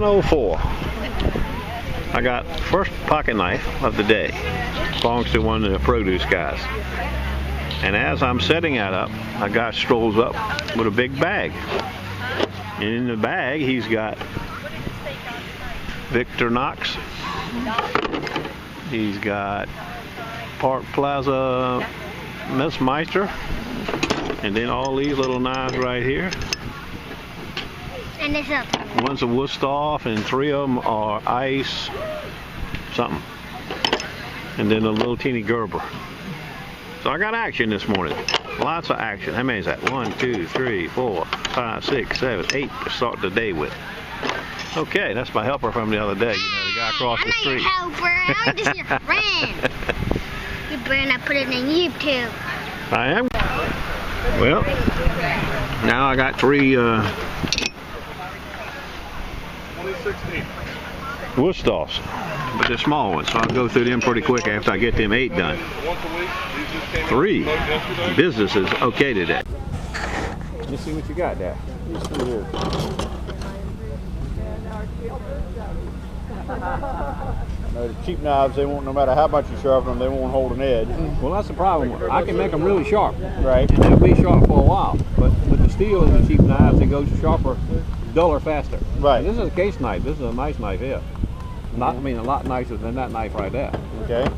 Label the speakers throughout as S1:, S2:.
S1: 9:04. I got first pocket knife of the day. Belongs to one of the produce guys. And as I'm setting that up, a guy strolls up with a big bag. And in the bag, he's got Victor Knox. He's got Park Plaza Miss Meister. And then all these little knives right here.
S2: And this up.
S1: One's a Wusthof, and 3 of them are ice something. And then a little teeny Gerber. So I got action this morning. Lots of action. How many is that? 1, 2, 3, 4, 5, 6, 7, 8 to start the day with. Okay, that's my helper from the other day. You know, the guy across the street.
S2: I'm not your helper. I'm just your friend. You better not put it in YouTube.
S1: I am. Well, now I got 3 Wusthoffs, but they're small ones, so I'll go through them pretty quick after I get them 8 done. 3 business is okay today. Let's see what you got there. Let's see here.
S3: No, the cheap knives, they won't, no matter how much you sharpen them, they won't hold an edge.
S1: Well, that's the problem. I can make them really sharp,
S3: right?
S1: And they'll be sharp for a while. But with the steel and the cheap knives, they go sharper, duller, faster.
S3: Right.
S1: And this is a case knife. This is a nice knife here. Not, I mean, a lot nicer than that knife right there.
S3: Okay.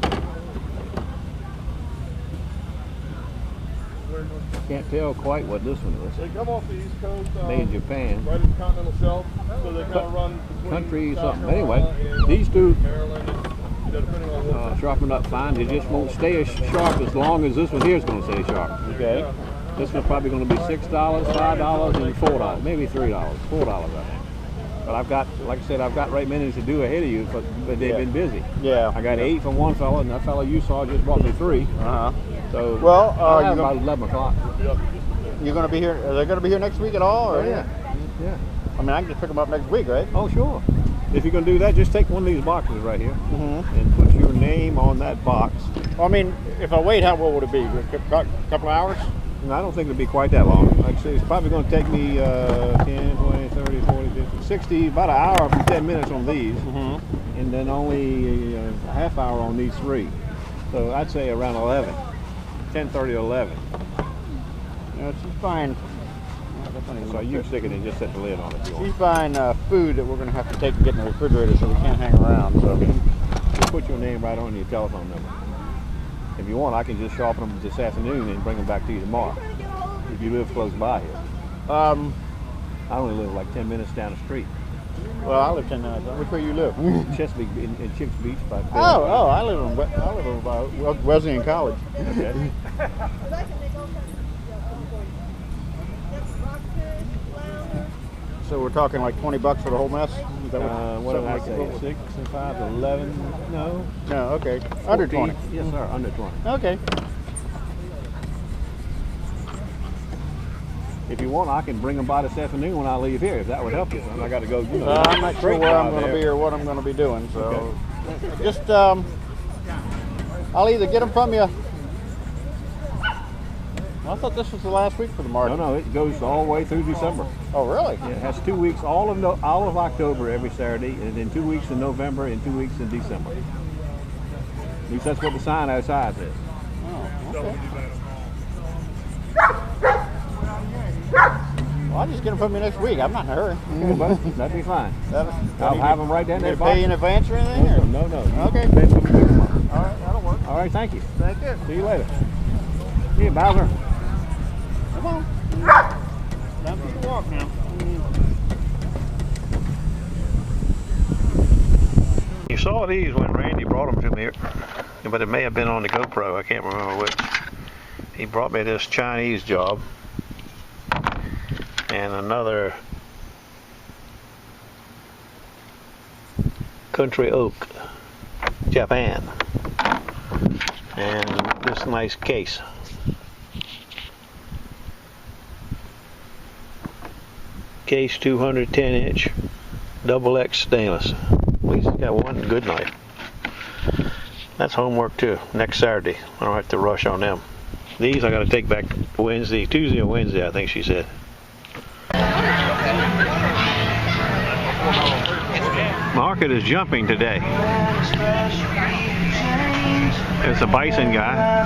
S1: Can't tell quite what this one is.
S3: They come off the East Coast.
S1: Made in Japan.
S3: Right at the continental shelf, so they kind of run
S1: country something. Anyway, these two sharpen up fine. They just won't stay as sharp as long as this one here is going to stay sharp.
S3: Okay.
S1: This one's probably going to be $6, $5, and $4. Maybe $3. $4, I think. But I've got, like I said, I've got right minutes to do ahead of you, but they've been busy.
S3: Yeah.
S1: I got 8 from one fella, and that fella you saw just brought me 3. So
S3: well,
S1: I'll have about 11 o'clock.
S3: You're going to be here? Are they going to be here next week at all? Or?
S1: Oh, yeah. Yeah.
S3: I mean, I can just pick them up next week, right?
S1: Oh, sure. If you're going to do that, just take one of these boxes right here and put your name on that box.
S3: Well, I mean, if I wait, how long would it be? A couple of hours?
S1: No, I don't think it'll be quite that long. Like I say, it's probably going to take me 10, 20, 30, 40, 50, 60, about an hour for 10 minutes on these. And then only a half hour on these 3. So I'd say around 11. 10:30 to 11.
S3: Yeah, she's buying.
S1: So you can stick it and just set the lid on it if you want.
S3: She's buying food that we're going to have to take and get in the refrigerator, so we can't hang around. So
S1: just put your name right on your telephone number. If you want, I can just sharpen them this afternoon and bring them back to you tomorrow. If you live close by here. I only live like 10 minutes down the street.
S3: Well, I live 10 minutes. Which way you live?
S1: Chesapeake in Chicks Beach. By
S3: I live in Wesleyan College.
S1: Okay.
S3: So we're talking like 20 bucks for the whole mess? Is that
S1: what did I say? 6 and 5, 11? No.
S3: No, okay. Under 20.
S1: Yes, sir. Under 20.
S3: Okay.
S1: If you want, I can bring them by this afternoon when I leave here, if that would help you. And I got to go, you know.
S3: I'm not sure where I'm going to be or what I'm going to be doing, so just I'll either get them from you. I thought this was the last week for the market.
S1: No, it goes all the way through December.
S3: Oh, really?
S1: Yeah, it has 2 weeks, all of October every Saturday, and then 2 weeks in November and 2 weeks in December. At least that's what the sign outside says.
S3: Oh, okay. Well, I'll just get them from you next week. I'm not in a hurry.
S1: That'd be fine.
S3: I'll
S1: have them right down there.
S3: Pay you in advance or anything? Or?
S1: No.
S3: Okay. All right, that'll work.
S1: All right, thank you.
S3: Thank you.
S1: See you later. Here, Bowser.
S3: Come on. Time for the walk now.
S1: You saw these when Randy brought them to me, but it may have been on the GoPro. I can't remember which. He brought me this Chinese job and another country oak, Japan, and this nice case. Case 210 inch, double X stainless. At least it's got one good knife. That's homework too. Next Saturday, I don't have to rush on them. These I got to take back Tuesday or Wednesday, I think she said. Market is jumping today. There's a bison guy.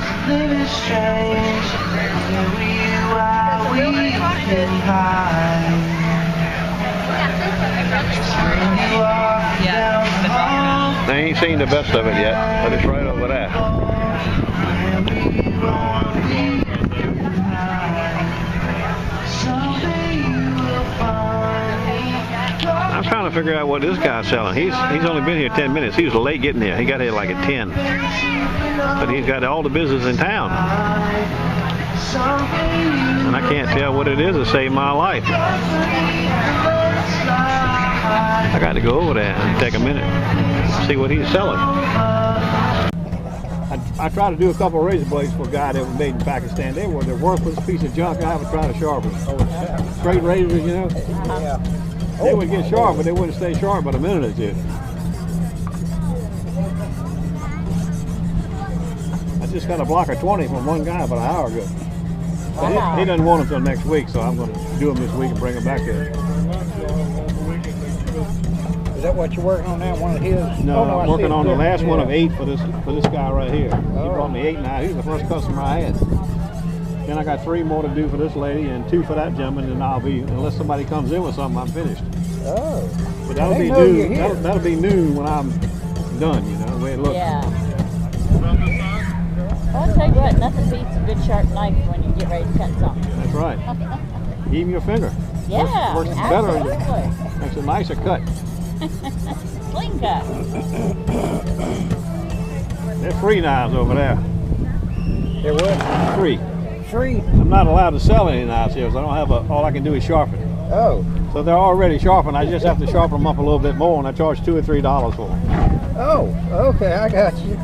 S1: They ain't seen the best of it yet, but it's right over there. I'm trying to figure out what this guy's selling. He's only been here 10 minutes. He was late getting there. He got here like at 10. But he's got all the business in town. And I can't tell what it is to save my life. I got to go over there and take a minute, see what he's selling.
S4: I tried to do a couple of razor blades for a guy that was made in Pakistan. They were the worthless piece of junk I haven't tried to sharpen. Straight razors, you know?
S3: Yeah.
S4: They would get sharp, but they wouldn't stay sharp but a minute or two. I just got a block of 20 from one guy about an hour ago.
S2: Wow.
S4: He doesn't want them until next week, so I'm going to do them this week and bring them back here.
S3: Is that what you're working on now? One of his?
S4: No, I'm working on the last one of
S3: Yeah.
S4: 8 for this guy right here. He
S3: Oh.
S4: brought me 8 now. He's the first customer I had. Then I got 3 more to do for this lady and 2 for that gentleman, and I'll be, unless somebody comes in with something, I'm finished.
S3: Oh.
S4: But that'll
S3: They
S4: be
S3: know you're
S4: noon.
S3: here.
S4: That'll be noon when I'm done, you know, the way it looks.
S5: Yeah. Well, I'll tell you what, nothing beats a good sharp knife when you get ready to cut something.
S4: That's right. Even your finger.
S5: Yeah,
S4: Works better.
S5: absolutely.
S4: Makes a nicer cut.
S5: Sling cut.
S4: There's 3 knives over there.
S3: There was
S4: 3.
S3: 3.
S4: I'm not allowed to sell any knives here, so I don't have all I can do is sharpen.
S3: Oh.
S4: So they're already sharpened. I just have to sharpen them up a little bit more, and I charge $2 or $3 for them.
S3: Oh. Okay, I got you.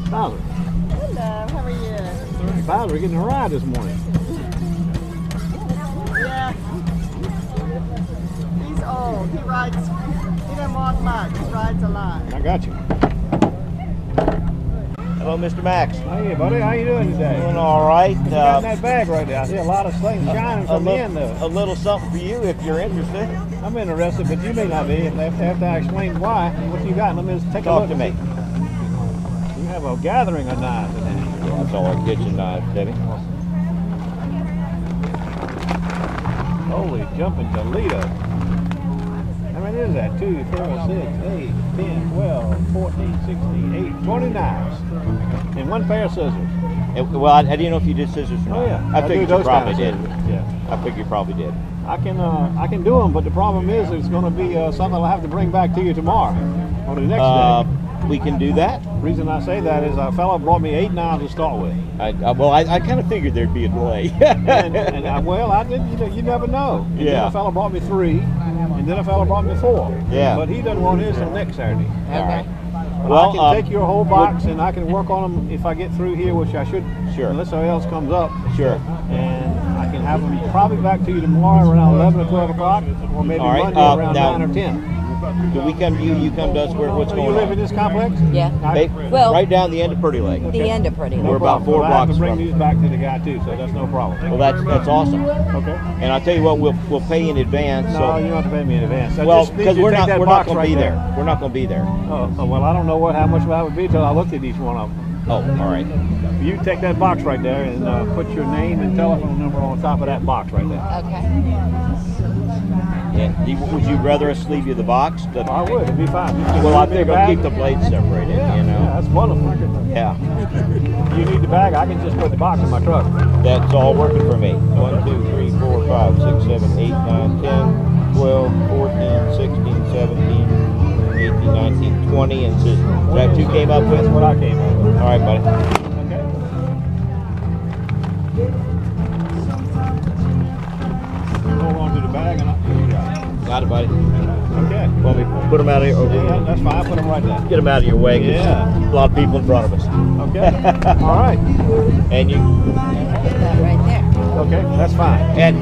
S4: Bowser.
S5: Hello, how are you?
S4: Bowser getting a ride this morning.
S6: Yeah. He's old. He rides, he doesn't walk much. He rides a lot.
S4: I got you.
S7: Hello, Mr. Max.
S4: Hey, buddy, how you doing today?
S7: Doing all right.
S4: You got in that bag right there. I see a lot of things shining from the end of
S7: A
S4: it.
S7: little something for you if you're interested.
S4: I'm interested, but you may not be. After I explain why, what you got, let me just take a
S7: Talk
S4: look.
S7: to me.
S4: You have a gathering of knives in there.
S7: That's all our kitchen knives, Debbie.
S4: Holy jumping Toledo. How many is that? 2, 4, 6, 8, 10, 12, 14, 16, 8, 20 knives. And 1 pair of scissors.
S7: Well, I didn't know if you did scissors or not.
S4: Oh yeah.
S7: I
S4: do
S7: figured you
S4: those
S7: probably
S4: kind of
S7: did.
S4: scissors. Yeah.
S7: I figured you probably did.
S4: I can do them, but the problem is it's going to be something I'll have to bring back to you tomorrow or the next day.
S7: We can do that.
S4: The reason I say that is a fellow brought me 8 knives to start with.
S7: I kind of figured there'd be a delay.
S4: Well, I didn't. You never know. And
S7: Yeah.
S4: Then a fellow brought me 3, and then a fellow brought me 4.
S7: Yeah.
S4: But he doesn't want his till next Saturday.
S7: All right.
S4: But
S7: Well,
S4: I can take your whole box and I can work on them if I get through here, which I should.
S7: Sure.
S4: Unless something else comes up.
S7: Sure.
S4: And I can have them probably back to you tomorrow around 11 or 12 o'clock, or maybe
S7: All right,
S4: Monday around
S7: now-
S4: 9 or 10.
S7: Do we come to you? You come to us? What's
S4: So
S7: going
S4: you live
S7: on?
S4: in this complex?
S5: Yeah.
S7: Well, right down the end of Purdy Lake.
S5: The end of Pretty
S4: No
S7: We're
S5: Lake.
S7: about
S4: problem.
S7: 4
S4: Well, I have
S7: blocks
S4: to bring
S7: from.
S4: these back to the guy too, so that's no problem.
S7: Well, that's awesome.
S4: Okay.
S7: And I'll tell you what, we'll pay in advance.
S4: No,
S7: So,
S4: you don't have to pay me in advance. I
S7: well,
S4: just need
S7: because
S4: you to
S7: we're
S4: take
S7: not
S4: that
S7: going
S4: box
S7: to
S4: right
S7: be there. We're not going to be there.
S4: Oh, well, I don't know how much that would be until I looked at each one of them.
S7: Oh, all right.
S4: You take that box right there and put your name and telephone number on top of that box right there.
S5: Okay.
S7: And would you rather us leave you the box?
S4: I would. It'd be fine. You can
S7: Well, I
S4: leave me
S7: think
S4: the
S7: I'll
S4: bag.
S7: keep the blades separated.
S4: Yeah,
S7: You
S4: yeah,
S7: know.
S4: that's wonderful.
S7: Yeah.
S4: You need the bag, I can just put the box in my truck.
S7: That's all working for me. 1, 2, 3, 4, 5, 6, 7, 8, 9, 10, 12, 14, 16, 17, 18, 19, 20, and scissors. Is that what you came up with?
S4: That's what I came up with.
S7: All right, buddy.
S4: Okay. Hold on to the bag and I'll
S7: Got it, buddy.
S4: Okay.
S7: Want me to put them out of here?
S4: Yeah, that's fine. Put them right there.
S7: Get them out of your way. 'Cause
S4: Yeah.
S7: A lot of people in front of us.
S4: Okay. All right.
S7: And you.
S5: That right there.
S4: Okay, that's fine.
S7: And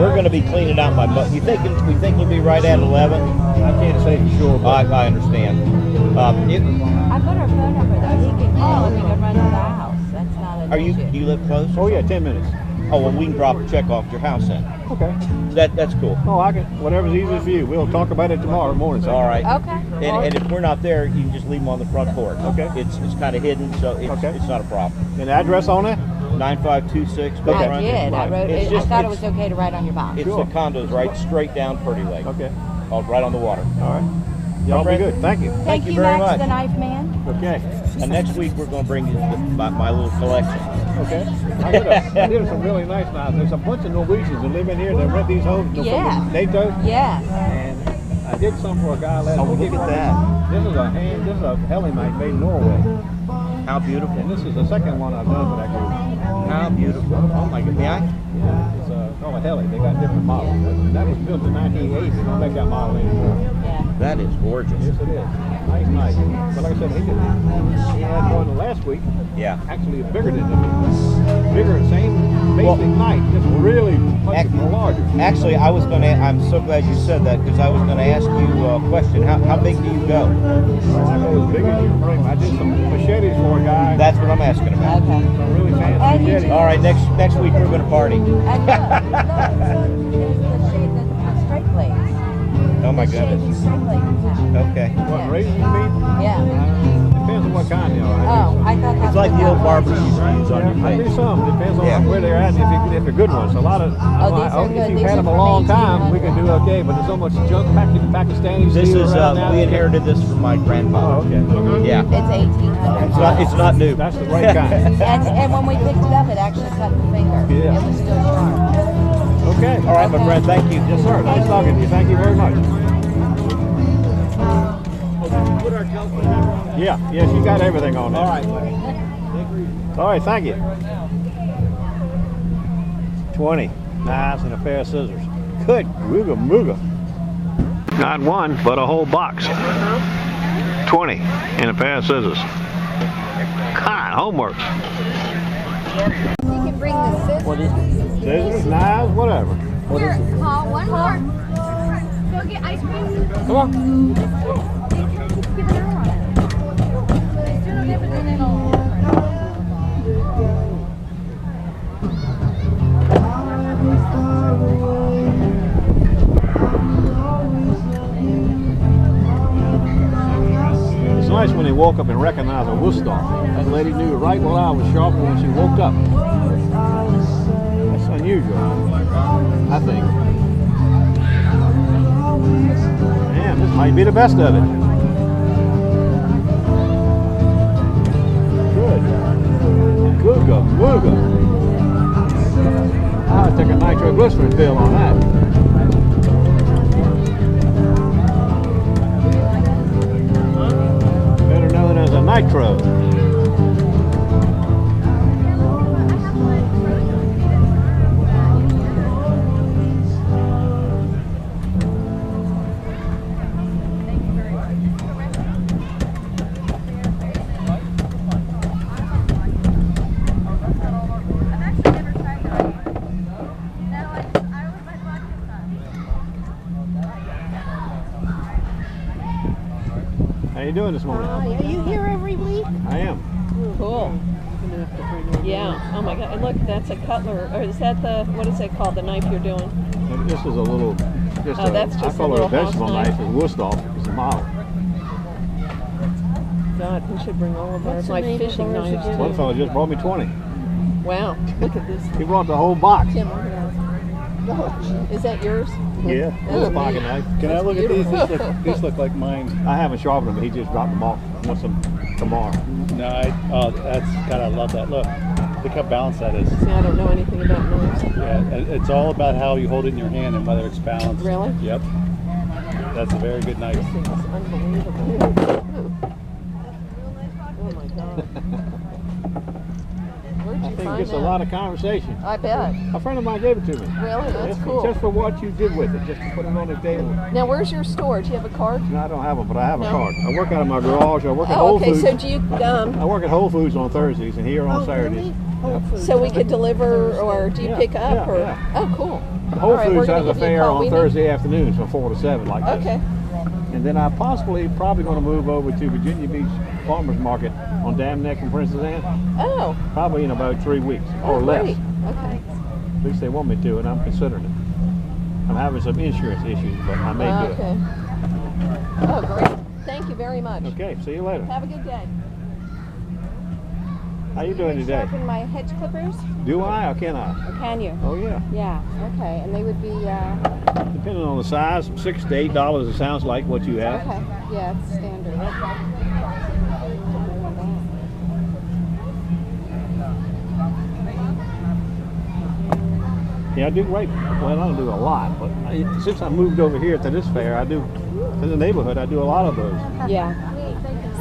S7: We're going to be cleaning out my butt. We think you'll be right at 11?
S4: I can't say for sure, but
S7: I understand.
S5: I put her phone number though. He can call if he can run to the house. That's not an issue.
S7: Do you live close?
S4: oh yeah, 10 minutes.
S7: Oh, well, we can drop a check off at your house then.
S4: Okay.
S7: That's cool.
S4: Oh, I can. Whatever's easiest for you. We'll talk about it tomorrow morning.
S7: All right.
S5: Okay.
S7: And if we're not there, you can just leave them on the front porch.
S4: Okay.
S7: It's kind of hidden, so it's not a problem.
S4: An address on it?
S7: 9526.
S5: I
S7: Front.
S5: did. I wrote
S7: It's
S5: it.
S7: just-
S5: I thought it
S7: it's-
S5: was okay to write on your box.
S7: It's the condos right straight down Purdy Lake.
S4: Okay.
S7: Right on the water.
S4: All right. Y'all be good. Thank you.
S5: Thank you
S7: very
S5: Max,
S7: much.
S5: the knife man.
S4: Okay.
S7: And next week we're going to bring you my little collection.
S4: Okay. I did some really nice knives. There's a bunch of Norwegians that live in here that rent these homes from
S5: Yeah.
S4: NATO.
S5: Yes.
S4: And I did some for a guy last week.
S7: Look at that.
S4: This is a heli knife made in Norway.
S7: How beautiful.
S4: And this is the second one I've done for that group.
S7: How beautiful. Oh my God. May I?
S4: Yeah, it's called a heli. They got different models. That was built in 1980. They don't make that model anymore.
S5: Yeah.
S7: That is gorgeous.
S4: Yes, it is. Nice knife. But like I said, he had one last week.
S7: Yeah.
S4: Actually, bigger than this. Bigger, same basic knife, just really much larger.
S7: Actually, I'm so glad you said that because I was going to ask you a question. How big do you go?
S4: I go as big as you can bring. I did some machetes for a guy.
S7: That's what I'm asking about.
S5: Okay.
S4: Some really fancy
S5: And you
S4: machetes.
S7: All right, next week we're going to party.
S5: And look, here's the shade the straight blades.
S7: Oh my
S5: The shade
S7: goodness.
S5: straight blades have.
S7: Okay.
S4: What, razors you mean?
S5: Yeah.
S4: Depends on what kind they are.
S5: Oh, I thought
S7: It's
S5: that's
S7: like
S5: what
S7: the old
S5: that
S7: barbers
S5: was.
S7: used to use on your
S4: I do
S7: face.
S4: some. Depends on
S7: Yeah.
S4: where they're at and if they're good ones. A lot of,
S5: these are
S4: if
S5: good.
S4: you've
S5: These
S4: had
S5: are
S4: them a
S5: from
S4: long time, we can
S5: 1800s.
S4: do okay. But there's so much junk Pakistani
S7: This
S4: steel
S7: is
S4: around now.
S7: we inherited this from my
S4: Oh,
S7: grandfather.
S4: okay.
S7: Yeah.
S5: It's 1800.
S7: It's not new.
S4: That's the right kind.
S5: And when we picked it up, it actually cut the finger.
S4: Yeah.
S5: It was still sharp.
S4: Okay.
S7: All right, my friend. Thank you.
S4: Yes, sir. Nice talking to you. Thank you very much. Yeah, yes, you got everything on there.
S7: All right, buddy.
S4: All right, thank you. 20 knives and a pair of scissors. Good mooga mooga.
S1: Not one, but a whole box. 20 and a pair of scissors. God, homework.
S2: You can bring the scissors.
S7: What is it?
S4: Scissors, knives, whatever.
S2: Here, call one more. Go get ice cream.
S4: Come on.
S2: Give an hour on it. It's no different than an old.
S4: It's nice when they woke up and recognize a Woodstock. That lady knew right what I was sharpening when she woke up. That's unusual, I think. Man, this might be the best of it. Good. Googa, wooga. I took a nitroglycerin pill on that. Better known as a nitro. How you doing this morning?
S8: Are you here every week?
S4: I am.
S8: Cool. Yeah. Oh my God. And look, that's a cutler. Or is that the, what is it called? The knife you're doing?
S4: And this is a little,
S8: Oh, that's just
S4: I
S8: a
S4: call it a
S8: little
S4: vegetable
S8: house
S4: knife.
S8: knife.
S4: It's Woodstock. It's a model.
S8: God, we should bring all of What's the my name of fishing ours knives again?
S4: One
S8: too.
S4: fellow just brought me 20.
S8: Wow. Look at this.
S4: He brought the whole box.
S8: Tim, look at that. Is that yours?
S4: Yeah,
S8: That's
S4: little pocket
S8: neat.
S4: knife.
S3: Can I look at these? These look like mine.
S4: I haven't sharpened them, but he just dropped them off. Wants them tomorrow.
S3: No, God, I love that. Look how balanced that is.
S8: See, I don't know anything about knives.
S3: Yeah, it's all about how you hold it in your hand and whether it's balanced.
S8: Really?
S3: Yep. That's a very good knife.
S8: This thing is unbelievable. Oh my God. Where'd
S4: I
S8: you
S4: think It gets a
S8: know.
S4: lot of conversation.
S8: I bet.
S4: A friend of mine gave it to me.
S8: Really? That's
S4: Just-
S8: cool.
S4: Just for what you did with it, just to put it on the table.
S8: Now, where's your store? Do you have a card?
S4: No, I don't have one, but I have a
S8: No.
S4: card. I work out of my garage. I work at
S8: Oh,
S4: Whole
S8: okay.
S4: Foods.
S8: So do you?
S4: I work at Whole Foods on Thursdays and here on Saturdays.
S8: So we could deliver, or do you
S4: Yeah,
S8: pick up?
S4: yeah,
S8: or
S4: yeah.
S8: Oh, cool.
S4: Whole
S8: All right, we're
S4: Foods
S8: gonna
S4: has a
S8: give you a
S4: fair
S8: call.
S4: on
S8: We need-
S4: Thursday afternoons from 4 to 7 like this.
S8: Okay.
S4: And then I'm probably going to move over to Virginia Beach Farmers Market on Dam Neck and Princess Anne.
S8: Oh.
S4: Probably in about 3 weeks or less.
S8: Great. Okay.
S4: At least they want me to, and I'm considering it. I'm having some insurance issues, but I may do
S8: Okay. Oh, great. Thank you very much.
S4: it. Okay, see you later.
S8: Have a good day.
S4: How you doing today?
S5: Sharpen my hedge clippers?
S4: Do I or can I?
S5: Or can you?
S4: Oh yeah.
S5: Yeah, okay. And they would be,
S4: Depending on the size, $6 to $8 it sounds like what you have.
S5: okay. Yeah, it's standard.
S4: Yeah, I do great. Well, I don't do a lot, but since I moved over here to this fair, I do, in the neighborhood, I do a lot of those.
S5: Yeah.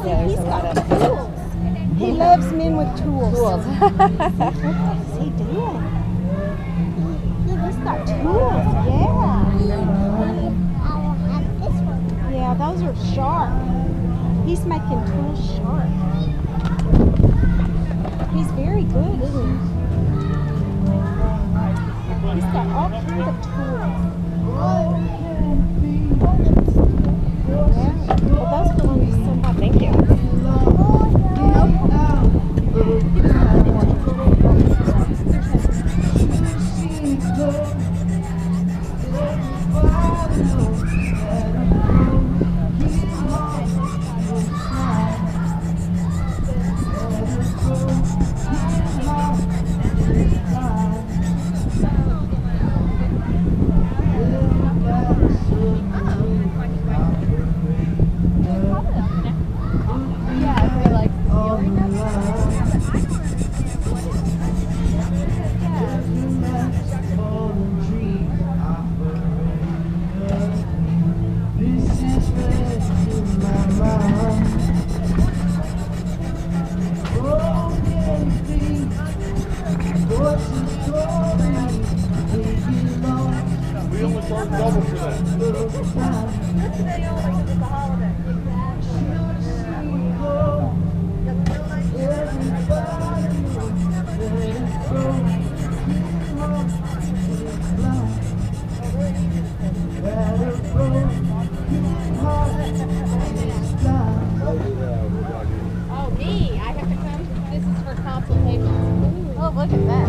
S5: Yeah, there's a lot of tools. He loves men with tools. Tools. What is he doing? He's got tools. Yeah. Yeah, those are sharp. He's making tools sharp. He's very good, isn't he? He's got all kinds of tools. Yeah. Well, those belong to somebody. Thank you. Oh, me? I have to come? This is for consultation. Oh, look at that.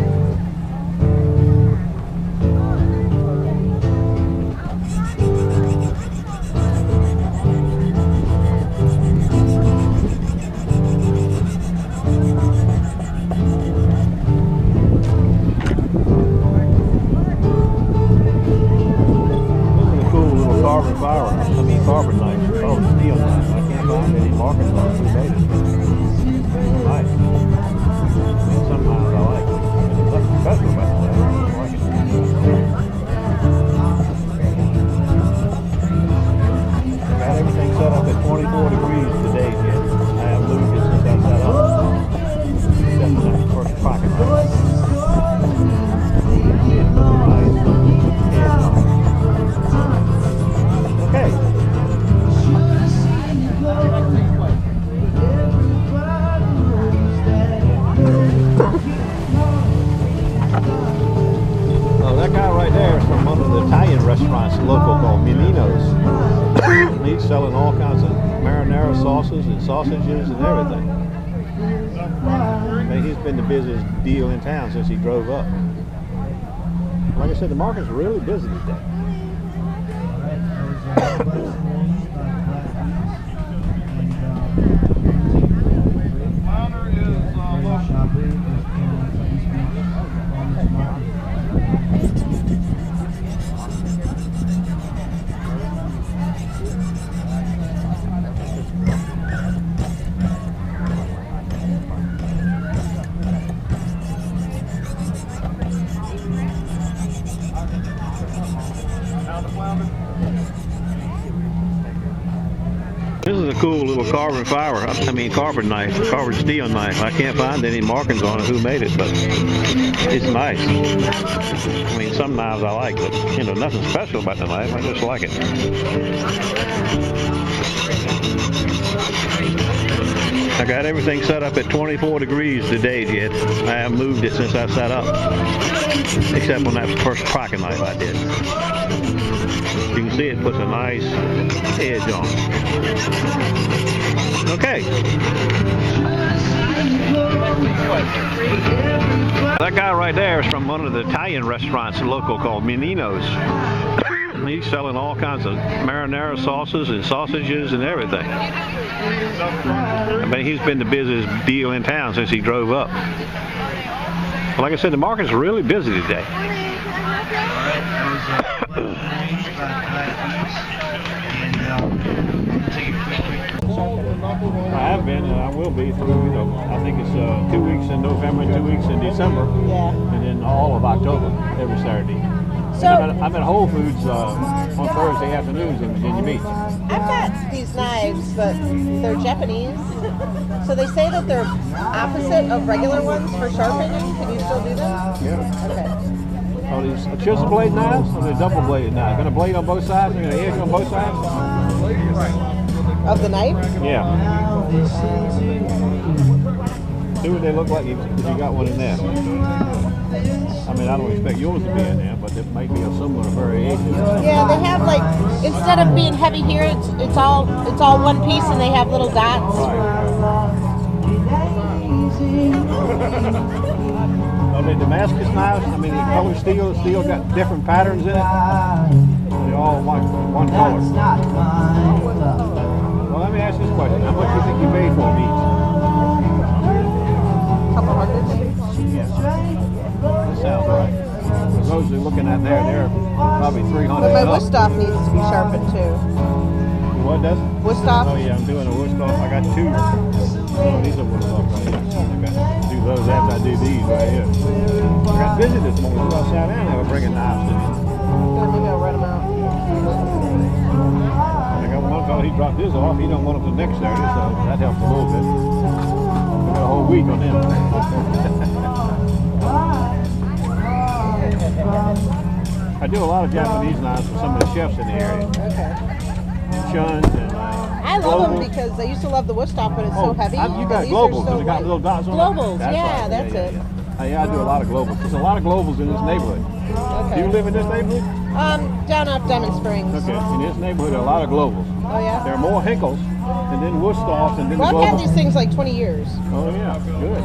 S4: Carbon knife, carbon steel knife. I can't find any market knife who made it. Nice. Sometimes I like it. That's special about that. I like it. Got everything set up at 24 degrees today, kid. I have moved it since I set up. Except for that first pocket knife. Okay. Oh, that guy right there is from one of the Italian restaurants local called Milino's. He's selling all kinds of marinara sauces and sausages and everything. I mean, he's been the busiest deal in town since he drove up. Like I said, the market's really busy today.
S1: cool little carbon carbon knife, carbon steel knife. I can't find any markings on it who made it, but it's nice. I mean, some knives I like, but you know, nothing special about the knife. I just like it. I got everything set up at 24 degrees today, Jed. I haven't moved it since I set up, except on that first pocket knife I did. You can see it puts a nice edge on. Okay. That guy right there is from one of the Italian restaurants local called Menino's. He's selling all kinds of marinara sauces and sausages and everything. I mean, he's been the busiest deal in town since he drove up. Like I said, the market's really busy today.
S4: I have been, and I will be through, you know, I think it's 2 weeks in November and 2 weeks in December.
S5: Yeah.
S4: And then all of October, every Saturday.
S5: So
S4: I'm at Whole Foods on Thursday afternoons in Virginia Beach.
S5: I've got these knives, but they're Japanese. So they say that they're opposite of regular ones for sharpening. Can you still do them?
S4: Yeah.
S5: Okay.
S4: Are these chisel blade knives or they're double bladed knives? Got a blade on both sides and an edge on both sides?
S5: Of the knife?
S4: Yeah. See what they look like if you got one in there. I mean, I don't expect yours to be in there, but it might be a similar variation.
S5: Yeah, they have like, instead of being heavy here, it's all one piece, and they have little dots.
S4: I mean, Damascus knives, I mean, the color steel got different patterns in it. They're all one color. Well, let me ask this question. How much do you think you paid for them each?
S5: Couple hundred.
S4: Yeah. That sounds right. For those who are looking at there, they're probably 300.
S5: But my Wusthof needs to be sharpened too.
S4: What does?
S5: Wusthof?
S4: Oh yeah, I'm doing a Wusthof. I got two. Oh, these are Wusthof right here. I got to do those after I do these right here. I got busy this morning, so I sat down and they were bringing knives to me.
S5: Maybe I'll write them out.
S4: I got one fellow, he dropped his off. He don't want them till next Saturday, so that helps a little bit. I got a whole week on them. I do a lot of Japanese knives for some of the chefs in the area.
S5: Okay.
S4: Shuns and
S5: I love them because I used to love the Wusthof, but it's so heavy.
S4: You got
S5: These
S4: globals,
S5: are so
S4: they got
S5: light.
S4: little dots on
S5: Globals,
S4: them?
S5: yeah, that's it.
S4: Yeah, I do a lot of globals. There's a lot of globals in this neighborhood.
S5: Okay.
S4: Do you live in this neighborhood?
S5: Down off Diamond Springs.
S4: Okay, in this neighborhood, there are a lot of globals.
S5: Oh yeah?
S4: There are more Hinkles, and then Wusthof, and then
S5: Well,
S4: the
S5: I've had
S4: globals.
S5: these things like 20 years.
S4: Oh yeah, good.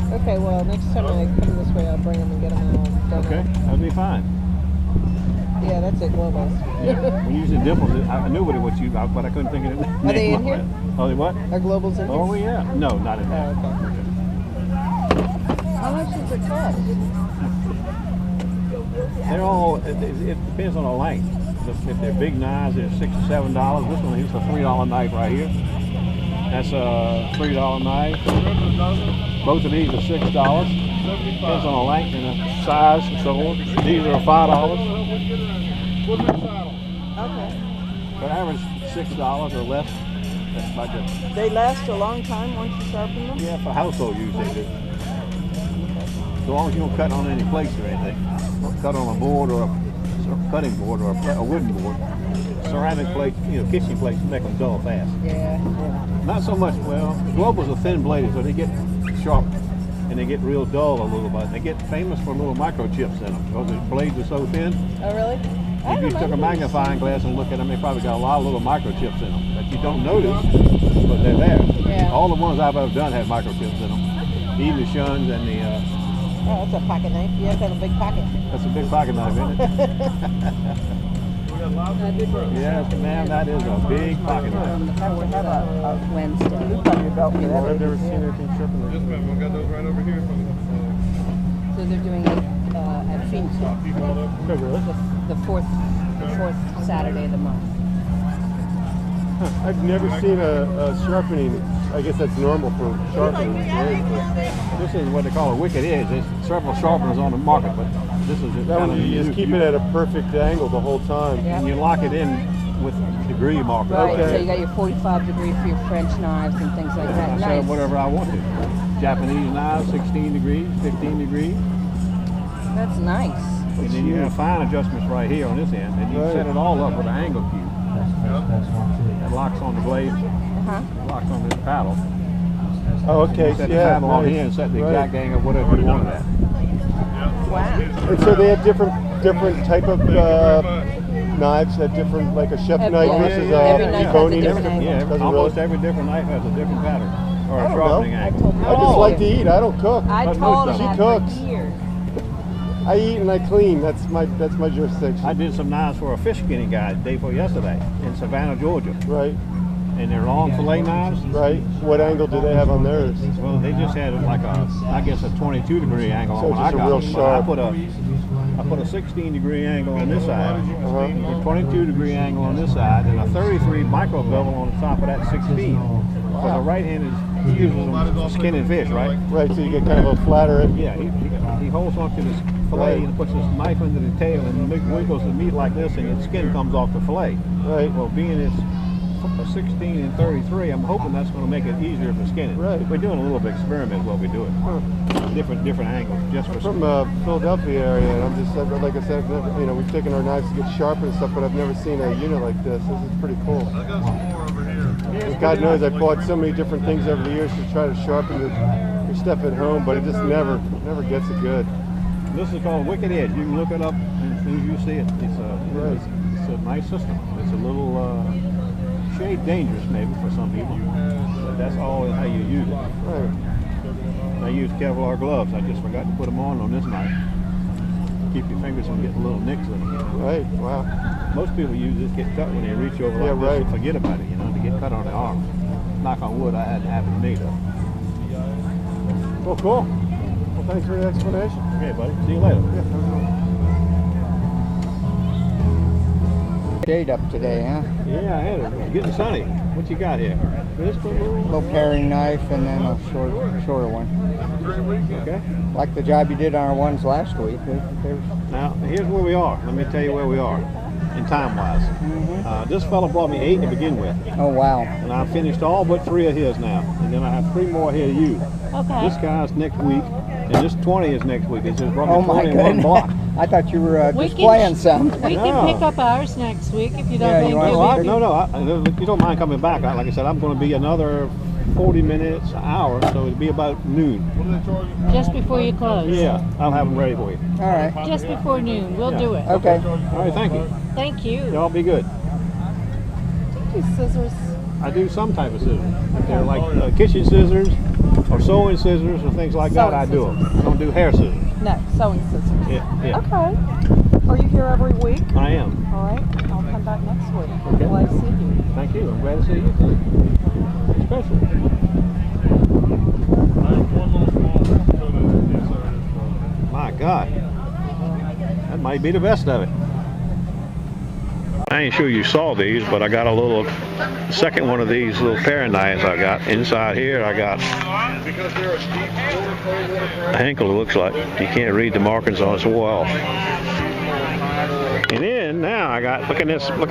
S5: Okay, well, next time I come this way, I'll bring them and get them all done.
S4: Okay, that'll be fine.
S5: Yeah, that's it, globals.
S4: Yeah, when you used dimples, I knew what you, but I couldn't think of it.
S5: Are they in here?
S4: Oh, they what?
S5: Are globals in here?
S4: Oh yeah. No, not in there.
S5: Oh, okay. How much does it cost?
S4: They're all, it depends on the length. If they're big knives, they're $6 or $7. This one is a $3 knife right here. That's a $3 knife. Both of these are $6. Depends on the length and the size and so on. These are $5.
S5: Okay.
S4: But average $6 or less. That's about good.
S5: They last a long time once you sharpen them?
S4: Yeah, for household use they do. So long as you don't cut on any plates or anything. Don't cut on a board or a cutting board or a wooden board. Ceramic plates, kitchen plates make them dull fast.
S5: Yeah.
S4: Not so much, well, globals are thin bladed, so they get sharp and they get real dull a little bit. They get famous for little microchips in them because the blades are so thin.
S5: Oh, really?
S4: If you took a magnifying glass and look at them, they probably got a lot of little microchips in them that you don't notice, but they're there.
S5: Yeah.
S4: All the ones I've ever done have microchips in them. Even the Shuns and the...
S5: Oh, that's a pocket knife. You have to have a big pocket.
S4: That's a big pocket knife, isn't it? Yes, ma'am, that is a big pocket knife.
S5: We had a Wednesday. You put your belt for that.
S6: I've never seen anything sharper than this. Yes, ma'am. We got those right over here.
S9: So they're doing it at Phoenix.
S6: Oh, really?
S9: The fourth Saturday of the month.
S6: I've never seen a sharpening. I guess that's normal for sharpening.
S4: This is what they call a wicked edge. There's several sharpeners on the market, but this is
S6: That one you just keep it at a perfect angle the whole time.
S4: And you lock it in with degree markers.
S9: Right,
S3: Okay.
S9: so you got your 45 degree for your French knives and things like
S4: I
S9: that.
S4: set
S9: Nice.
S4: up whatever I want to. Japanese knives, 16 degrees, 15 degrees.
S9: That's nice.
S4: And then you have fine adjustments right here on this end. And you set it all up with an angle cube. It locks on the blade,
S9: Uh-huh.
S4: locks on this paddle.
S3: Oh, okay.
S4: Set the
S3: Yeah.
S4: paddle on here and set the exact angle, whatever you want it at.
S9: Wow.
S3: And so they have different type of knives. Have different, like a chef knife
S9: yeah,
S3: versus
S9: every
S3: a
S9: knife has a
S3: bony.
S9: different angle.
S4: Yeah,
S3: Doesn't
S4: almost
S3: really-
S4: every different knife has a different pattern or a
S3: don't
S4: sharpening
S3: know.
S4: angle.
S3: I just like to eat. I don't cook.
S9: I
S4: But
S9: told
S4: most
S9: him
S4: of
S3: She
S9: that
S3: cooks.
S9: for years.
S3: I eat and I clean. That's my jurisdiction.
S4: I did some knives for a fish skinning guy the day before yesterday in Savannah, Georgia.
S3: Right.
S4: And they're long fillet knives.
S3: Right. What angle do they have on theirs?
S4: Well, they just had like a, I guess a 22 degree angle
S3: So
S4: on when
S3: just
S4: I
S3: a
S4: got
S3: real
S4: them.
S3: sharp.
S4: But I put a 16 degree angle on this side, a 22 degree angle on this side, and a 33 micro bevel on the top of that 16. Because the right hand uses them for skinning fish, right?
S3: Right. So you get kind of a flatter.
S4: Yeah, he holds onto this fillet and puts his knife into the tail and wiggles the meat like this, and the skin comes off the fillet.
S3: Right.
S4: Well, being it's a 16 and 33, I'm hoping that's going to make it easier for skinning.
S3: Right.
S4: We're doing a little bit experiment while we do it. Different angles, just for
S3: From Philadelphia area, and I'm just like I said, I've never, we've taken our knives to get sharpened and stuff, but I've never seen a unit like this. This is pretty cool. God knows I bought so many different things over the years to try to sharpen your stuff at home, but it just never gets it good.
S4: This is called Wicked Edge. You can look it up, and as soon as you see it, it's a nice system. It's a little shade dangerous maybe for some people, but that's all how you use it.
S3: Right.
S4: I use Kevlar gloves. I just forgot to put them on this knife. Keep your fingers from getting little nicks in them.
S3: Right. Wow.
S4: Most people use this get cut when they reach over like this and forget about it, to get cut on the arm. Knock on wood, I hadn't happened to me though.
S3: Well, cool. Well, thanks for the explanation.
S4: Okay, buddy. See you later.
S6: Shade up today, huh?
S4: Yeah, I had it. It's getting sunny. What you got here? This
S6: Little paring knife and then a shorter one.
S4: Okay.
S6: Like the job you did on our ones last week.
S4: Now, here's where we are. Let me tell you where we are in time-wise. This fella brought me 8 to begin with.
S6: Oh, wow.
S4: And I've finished all but 3 of his now. And then I have 3 more here to use.
S8: Okay.
S4: This guy's next week, and this 20 is next week. It's just brought me
S6: Oh, my
S4: 20 in one
S6: goodness.
S4: block.
S6: I thought you were
S8: We
S6: displaying some.
S8: We
S4: No.
S8: can pick up ours next week if you don't
S6: Yeah,
S8: think
S6: you want
S8: you'll
S6: to-
S8: be-
S4: No, if you don't mind coming back, like I said, I'm going to be another 40 minutes, an hour, so it'll be about noon.
S8: just before you close.
S4: Yeah, I'll have them ready for you.
S6: All right.
S8: Just before noon. We'll do it.
S6: Okay.
S4: All right, thank you.
S8: Thank you.
S4: Y'all be good.
S9: Do scissors.
S4: I do some type of scissors. If they're like kitchen scissors or sewing scissors or things like that, I do them. I don't do hair scissors.
S9: No, sewing scissors.
S4: Yeah.
S9: Okay. Are you here every week?
S4: I am.
S9: All right. I'll come back next week.
S4: Okay.
S9: Glad to see you.
S4: Thank you. I'm glad to see you too. Especially. My God. That might be the best of it.
S1: I ain't sure you saw these, but I got a little second one of these little paring knives I got. Inside here I got a Henkel, it looks like. You can't read the markings on it, so well. And then now I got, look at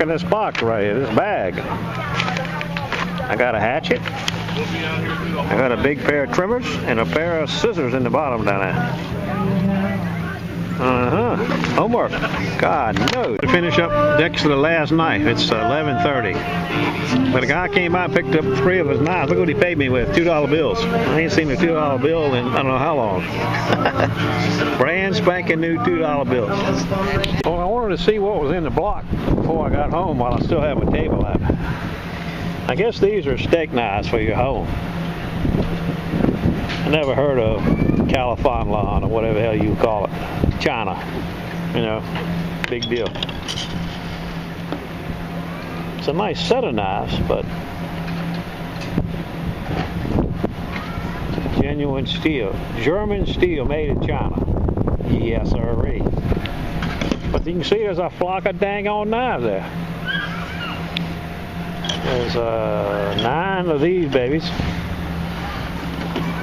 S1: this box right here, this bag. I got a hatchet. I got a big pair of trimmers and a pair of scissors in the bottom down there. Homework. God knows. To finish up next to the last knife, it's 11:30. But a guy came by and picked up 3 of his knives. Look what he paid me with, $2 bills. I ain't seen a $2 bill in I don't know how long. Brand spanking new $2 bills. Well, I wanted to see what was in the block before I got home while I still have my table out. I guess these are steak knives for your home. I never heard of California or whatever the hell you call it. China, big deal. It's a nice set of knives, but genuine steel, German steel made in China. Yes, sirree. But you can see there's a flock of dang on knives there. There's 9 of these babies.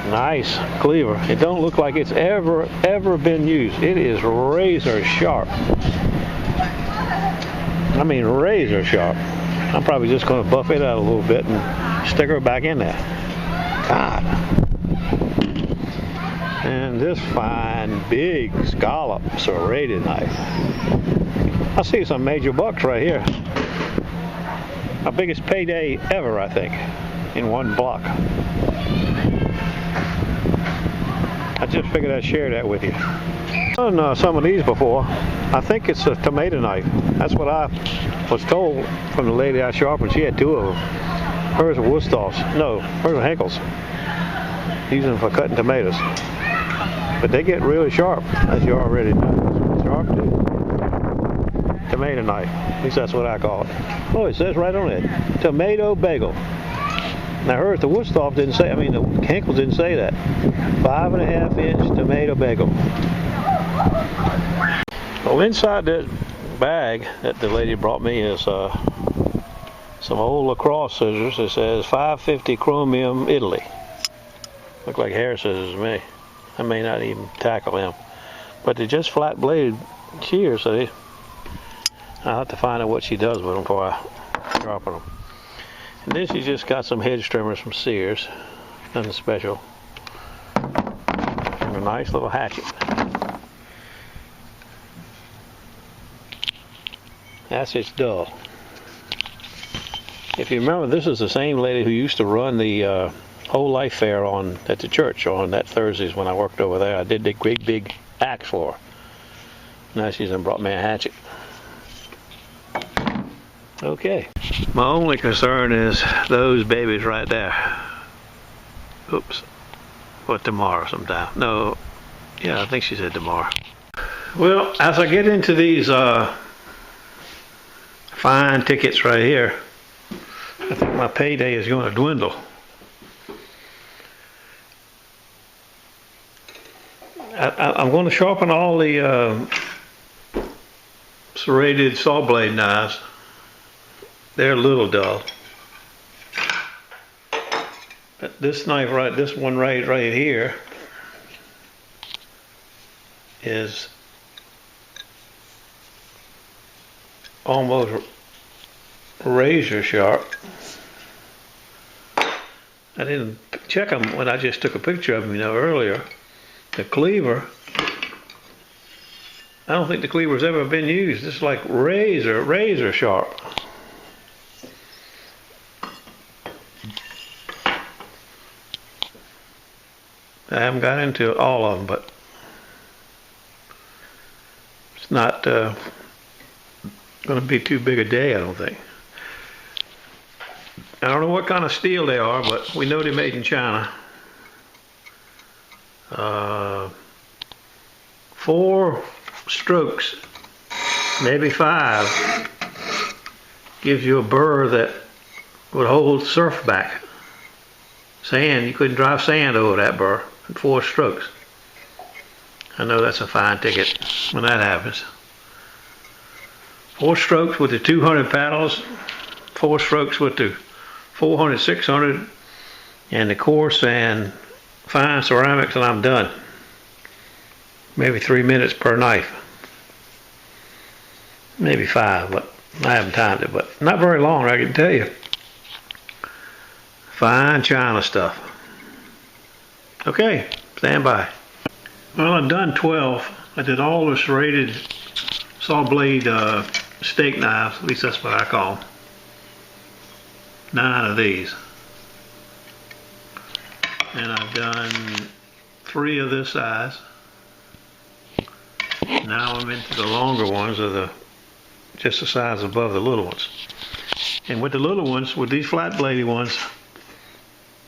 S1: Nice cleaver. It don't look like it's ever been used. It is razor sharp. I mean razor sharp. I'm probably just going to buff it out a little bit and stick her back in there. God. And this fine, big scallop serrated knife. I see some major bucks right here. Our biggest payday ever, I think, in one block. I just figured I'd share that with you. I've done some of these before. I think it's a tomato knife. That's what I was told from the lady I sharpened. She had 2 of them. Hers were Wusthoffs. No, hers were Henkel's. Using them for cutting tomatoes. But they get really sharp, as you already know. Sharp too. Tomato knife. At least that's what I call it. Oh, it says right on it. Tomato bagel. Now hers, the Wusthoff didn't say, the Henkel's didn't say that. 5.5-inch tomato bagel. Well, inside that bag that the lady brought me is some old lacrosse scissors. It says 550 chromium Italy. Look like hair scissors to me. I may not even tackle them. But they're just flat blade shears, so I'll have to find out what she does with them before I sharpen them. And then she just got some hedge trimmers from Shears. Nothing special. And a nice little hatchet. That's its dull. If you remember, this is the same lady who used to run the whole life fair at the church on that Thursdays when I worked over there. I did the great big axe for her. Now she's brought me a hatchet. Okay. My only concern is those babies right there. Oops. Or tomorrow sometime. No. Yeah, I think she said tomorrow. Well, as I get into these fine tickets right here, I think my payday is going to dwindle. I'm going to sharpen all the serrated saw blade knives. They're a little dull. But this knife this one right here is almost razor sharp. I didn't check them when I just took a picture of them, earlier. The cleaver, I don't think the cleaver's ever been used. It's like razor sharp. I haven't got into all of them, but it's not going to be too big a day, I don't think. I don't know what kind of steel they are, but we know they're made in China. 4 strokes, maybe 5, gives you a burr that would hold surf back. Sand, you couldn't drive sand over that burr in 4 strokes. I know that's a fine ticket when that happens. 4 strokes with the 200 paddles, 4 strokes with the 400, 600, and the coarse and fine ceramics, and I'm done. Maybe 3 minutes per knife. Maybe 5, but I haven't timed it, but not very long, I can tell you. Fine China stuff. Okay, stand by. Well, I've done 12. I did all the serrated saw blade steak knives, at least that's what I call them. 9 of these. And I've done 3 of this size. Now I'm into the longer ones, just the size above the little ones. And with the little ones, with these flat bladed ones,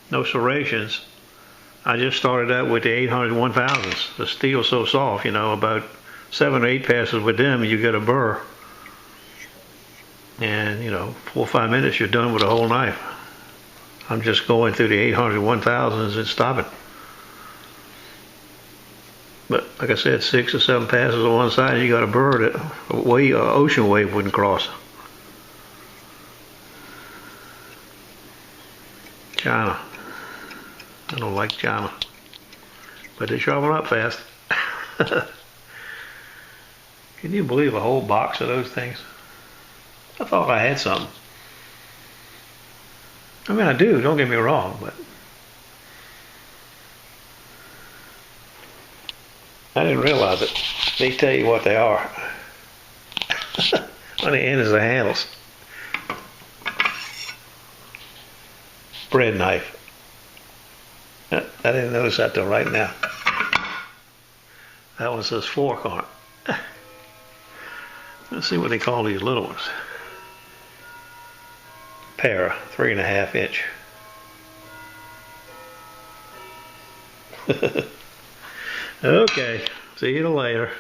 S1: no serrations, I just started out with the 800 1000s. The steel's so soft, about 7 or 8 passes with them, you get a burr. And 4 or 5 minutes, you're done with a whole knife. I'm just going through the 800 1000s and stopping. But like I said, 6 or 7 passes on one side, you got a burr that ocean wave wouldn't cross. China. I don't like China, but they sharpen up fast. Can you believe a whole box of those things? I thought I had something. I mean, I do, don't get me wrong, but I didn't realize it. They tell you what they are. On the end is the handles. Bread knife. I didn't notice that till right now. That one says fork on it. Let's see what they call these little ones. Pair, 3.5 inch. Okay, see you later.